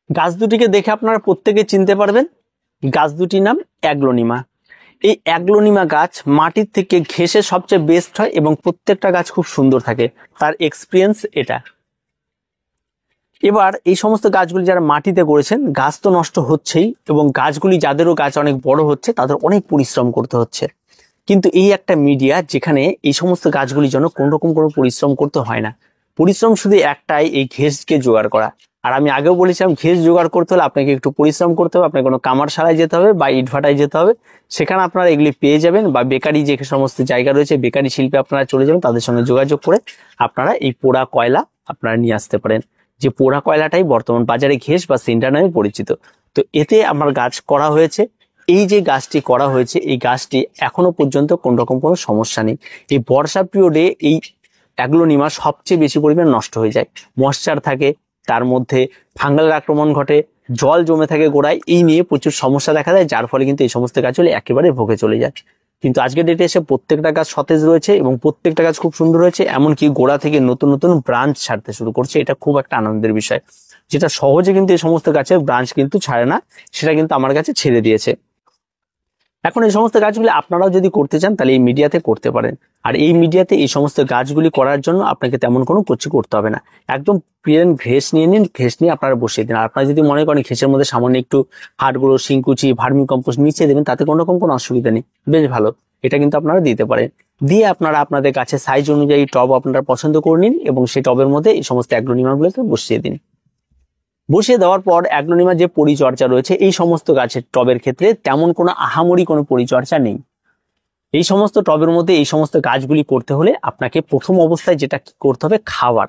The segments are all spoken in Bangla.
গাছ দুটিকে দেখে আপনারা প্রত্যেকে চিনতে পারবেন। গাছ দুটির নাম অ্যাগ্লোনিমা। এই অ্যাগ্লোনিমা গাছ মাটির থেকে ঘেঁষে সবচেয়ে বেস্ট হয় এবং প্রত্যেকটা গাছ খুব সুন্দর থাকে, তার এক্সপিরিয়েন্স এটা। এবার এই সমস্ত গাছগুলি যারা মাটিতে করেছেন, গাছ তো নষ্ট হচ্ছেই এবং গাছগুলি যাদেরও গাছ অনেক বড় হচ্ছে তাদের অনেক পরিশ্রম করতে হচ্ছে। কিন্তু এই একটা মিডিয়া যেখানে এই সমস্ত গাছগুলির জন্য কোন রকম কোনো পরিশ্রম করতে হয় না। পরিশ্রম শুধু একটাই, এই ঘেঁষকে জোগাড় করা। আর আমি আগেও বলেছিলাম ঘেঁষ জোগাড় করতে হলে আপনাকে একটু পরিশ্রম করতে হবে, আপনাকে কোনো কামারশালায় যেতে হবে বা ইটভাটায় যেতে হবে, সেখানে আপনারা এগুলি পেয়ে যাবেন। বা বেকারি যে সমস্ত জায়গা রয়েছে, বেকারি শিল্পে আপনারা চলে যাবেন, তাদের সঙ্গে যোগাযোগ করে আপনারা এই পোড়া কয়লা আপনারা নিয়ে আসতে পারেন। যে পোড়া কয়লাটাই বর্তমান বাজারে ঘেঁষ বা সিন্ডার নামে পরিচিত। তো এতে আমার গাছ করা হয়েছে। এই যে গাছটি করা হয়েছে, এই গাছটি এখনো পর্যন্ত কোন রকম কোনো সমস্যা নেই। এই বর্ষা পিরিয়ডে এই অ্যাগ্লোনিমা সবচেয়ে বেশি পরিমাণ নষ্ট হয়ে যায়। ময়েশ্চার থাকে, তার মধ্যে ফাঙ্গালের আক্রমণ ঘটে, জল জমে থাকে গোড়ায়, এই নিয়ে প্রচুর সমস্যা দেখা দেয়, যার ফলে কিন্তু এই সমস্ত গাছগুলি একেবারে ভোগে চলে যায়। কিন্তু আজকের ডেটে এসে প্রত্যেকটা গাছ সতেজ রয়েছে এবং প্রত্যেকটা গাছ খুব সুন্দর হয়েছে, এমনকি গোড়া থেকে নতুন নতুন ব্রাঞ্চ ছাড়তে শুরু করছে। এটা খুব একটা আনন্দের বিষয়, যেটা সহজে কিন্তু এই সমস্ত গাছের ব্রাঞ্চ কিন্তু ছাড়ে না, সেটা কিন্তু আমার কাছে ছেড়ে দিয়েছে। এখন এই সমস্ত গাছগুলি আপনারাও যদি করতে চান তাহলে এই মিডিয়াতে করতে পারেন। আর এই মিডিয়াতে এই সমস্ত গাছগুলি করার জন্য আপনাকে তেমন কোনো কিছু করতে হবে না। একদম প্লেন ঘেঁষ নিয়ে নিন, ঘেঁষ নিয়ে আপনারা বসিয়ে দিন। আর আপনারা যদি মনে করেন ঘেঁষের মধ্যে সামান্য একটু হাড়গুঁড়ো, শিংকুচি, ভার্মি কম্পোস্ট মিশিয়ে দেবেন, তাতে কোনো রকম কোনো অসুবিধা নেই, বেশ ভালো। এটা কিন্তু আপনারা দিতে পারেন। দিয়ে আপনারা আপনাদের গাছের সাইজ অনুযায়ী টব আপনারা পছন্দ করে নিন এবং সেই টবের মধ্যে এই সমস্ত অ্যাগ্লোনিমাগুলোকে বসিয়ে দিন। বসিয়ে দেওয়ার পর অ্যাগ্লোনিমার যে পরিচর্যা রয়েছে, এই সমস্ত গাছের টবের ক্ষেত্রে তেমন কোনো আহামরি কোনো পরিচর্যা নেই। এই সমস্ত টবের মধ্যে এই সমস্ত গাছগুলি করতে হলে আপনাকে প্রথম অবস্থায় যেটা করতে হবে, খাবার।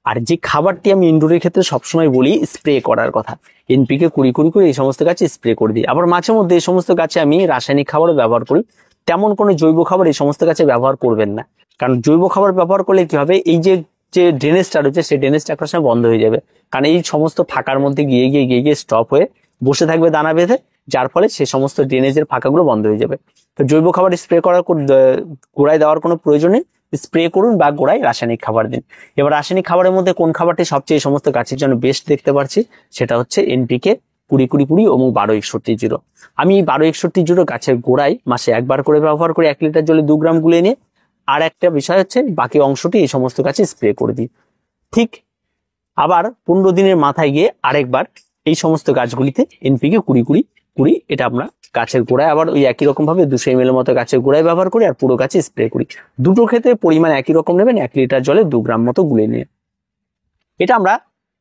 আর যে খাবারটি আমি ইনডোরের ক্ষেত্রে সবসময় বলি, স্প্রে করার কথা। এনপিকে 20 করে এই সমস্ত গাছে স্প্রে করে দিই। আবার মাঝে মধ্যে এই সমস্ত গাছে আমি রাসায়নিক খাবারও ব্যবহার করি। তেমন কোনো জৈব খাবার এই সমস্ত গাছে ব্যবহার করবেন না, কারণ জৈব খাবার ব্যবহার করলে কি হবে, এই যে যে ড্রেনেজটা রয়েছে সেই ড্রেনেজটা একটা সময় বন্ধ হয়ে যাবে। কারণ এই সমস্ত ফাঁকার মধ্যে গিয়ে গিয়ে গিয়ে গিয়ে স্টপ হয়ে বসে থাকবে দানা বেঁধে, যার ফলে সেই সমস্ত ড্রেনেজের ফাঁকাগুলো বন্ধ হয়ে যাবে। তো জৈব খাবার স্প্রে করার গোড়ায় দেওয়ার কোনো প্রয়োজন নেই, স্প্রে করুন বা গোড়ায় রাসায়নিক খাবার দিন। এবার রাসায়নিক খাবারের মধ্যে কোন খাবারটি সবচেয়ে এই সমস্ত গাছের জন্য বেস্ট দেখতে পাচ্ছি, সেটা হচ্ছে এনপিকে 20-20-20 এবং 12-61-0। আমি 12-61-0 গাছের গোড়ায় মাসে একবার করে ব্যবহার করি, 1 লিটার জলে 2 গ্রাম গুলে নিয়ে। আর একটা বিষয় হচ্ছে বাকি অংশটি এই সমস্ত গাছে স্প্রে করে দিই। ঠিক আবার 15 দিনের মাথায় গিয়ে আরেকবার এই সমস্ত গাছগুলিতে এনপিকে 20-20-20 এটা আমরা গাছের গোড়ায় আবার ওই একই রকম ভাবে 200 ml মতো গাছের গোড়ায় ব্যবহার করি আর পুরো গাছে স্প্রে করি। দুটো ক্ষেত্রে পরিমাণ একই রকম নেবেন, 1 লিটার জলে 2 গ্রাম মতো গুলে নিয়ে। এটা আমরা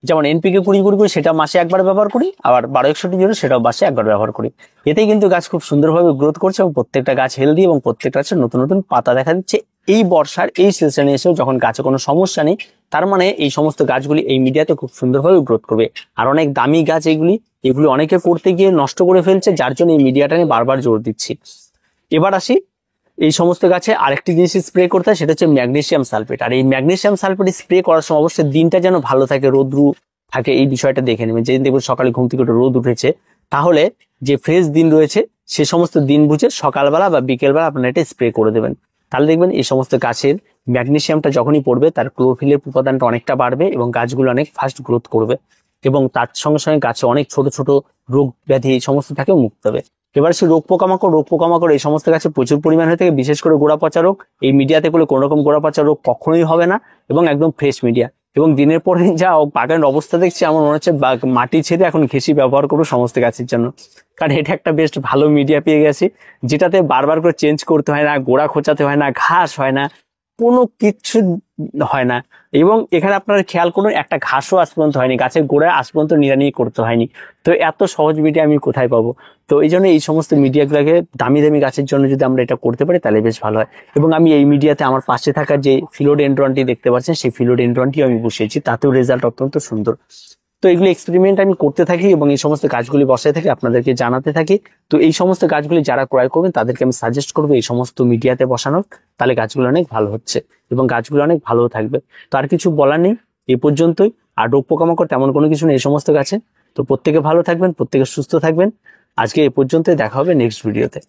যেমন এনপিকে 20-20 সেটা মাসে একবার ব্যবহার করি, আবার 12-61-0 সেটাও মাসে একবার ব্যবহার করি। এতেই কিন্তু গাছ খুব সুন্দরভাবে গ্রোথ করছে এবং প্রত্যেকটা গাছ হেলদি এবং প্রত্যেকটা গাছে নতুন নতুন পাতা দেখা দিচ্ছে। এই বর্ষার এই সিজনে এসেও যখন গাছে কোনো সমস্যা নেই, তার মানে এই সমস্ত গাছগুলি এই মিডিয়াতে খুব সুন্দরভাবে গ্রোথ করবে। আর অনেক দামি গাছ এগুলি অনেকে করতে গিয়ে নষ্ট করে ফেলছে, যার জন্য এই মিডিয়াটা নিয়ে বারবার জোর দিচ্ছি। এবার আসি এই সমস্ত গাছে আরেকটি জিনিস স্প্রে করতে হয়, সেটা হচ্ছে ম্যাগনেসিয়াম সালফেট। আর এই ম্যাগনেসিয়াম সালফেট স্প্রে করার সময় অবশ্যই দিনটা যেন ভালো থাকে, রোদ্রু থাকে, এই বিষয়টা দেখে নেবেন। যেদিন দেখবেন সকালে ঘুম থেকে রোদ উঠেছে, তাহলে যে ফ্রেশ দিন রয়েছে সে সমস্ত দিন বুঝে সকালবেলা বা বিকেলবেলা আপনারা এটা স্প্রে করে দেবেন। তাহলে দেখবেন এই সমস্ত গাছের ম্যাগনেসিয়ামটা যখনই পড়বে তার ক্লোরোফিলের উপাদানটা অনেকটা বাড়বে এবং গাছগুলো অনেক ফাস্ট গ্রোথ করবে এবং তার সঙ্গে সঙ্গে গাছে অনেক ছোট ছোট রোগ ব্যাধি এই সমস্ত থেকেও মুক্ত হবে। এবার সে রোগ পোকামাকড় এই সমস্ত গাছে প্রচুর পরিমাণ হয়ে থাকে, বিশেষ করে গোড়া পচা রোগ। এই মিডিয়াতে করলে কোনো রকম গোড়া পচা রোগ কখনোই হবে না এবং একদম ফ্রেশ মিডিয়া। এবং দিনের পর দিন যা বাগানের অবস্থা দেখছি, আমার মনে হচ্ছে মাটি ছেড়ে এখন ঘেঁষি ব্যবহার করবো সমস্ত গাছের জন্য, কারণ এটা একটা বেশ ভালো মিডিয়া পেয়ে গেছি, যেটাতে বারবার করে চেঞ্জ করতে হয় না, গোড়া খোঁচাতে হয় না, ঘাস হয় না, কোনো কিচ্ছু হয় না। এবং এখানে আপনারা খেয়াল করুন, একটা ঘাসও আজ পর্যন্ত হয়নি, গাছের গোড়ায় আজ পর্যন্ত নিড়ানি করতে হয়নি। তো এত সহজ মিডিয়া আমি কোথায় পাবো? তো এই জন্য এই সমস্ত মিডিয়াগুলোকে দামি দামি গাছের জন্য যদি আমরা এটা করতে পারি তাহলে বেশ ভালো হয়। এবং আমি এই মিডিয়াতে আমার পাশে থাকা যে ফিলোডেন্ড্রনটি দেখতে পাচ্ছেন, সেই ফিলোডেন্ড্রনটিও আমি বসিয়েছি, তাতেও রেজাল্ট অত্যন্ত সুন্দর। তো এগুলো এক্সপেরিমেন্ট আমি করতে থাকি এবং এই সমস্ত গাছগুলি বসায় থাকি, আপনাদেরকে জানাতে থাকি। তো এই সমস্ত গাছগুলি যারা ক্রয় করবেন তাদেরকে আমি সাজেস্ট করবো এই সমস্ত মিডিয়াতে বসানোর, তাহলে গাছগুলো অনেক ভালো হচ্ছে এবং গাছগুলো অনেক ভালো থাকবে। তো আর কিছু বলার নেই, এই পর্যন্তই। আর রোগ পোকামাকড় তেমন কোনো কিছু নেই এই সমস্ত গাছে। তো প্রত্যেকে ভালো থাকবেন, প্রত্যেকে সুস্থ থাকবেন। আজকে এ পর্যন্তই, দেখা হবে নেক্সট ভিডিওতে।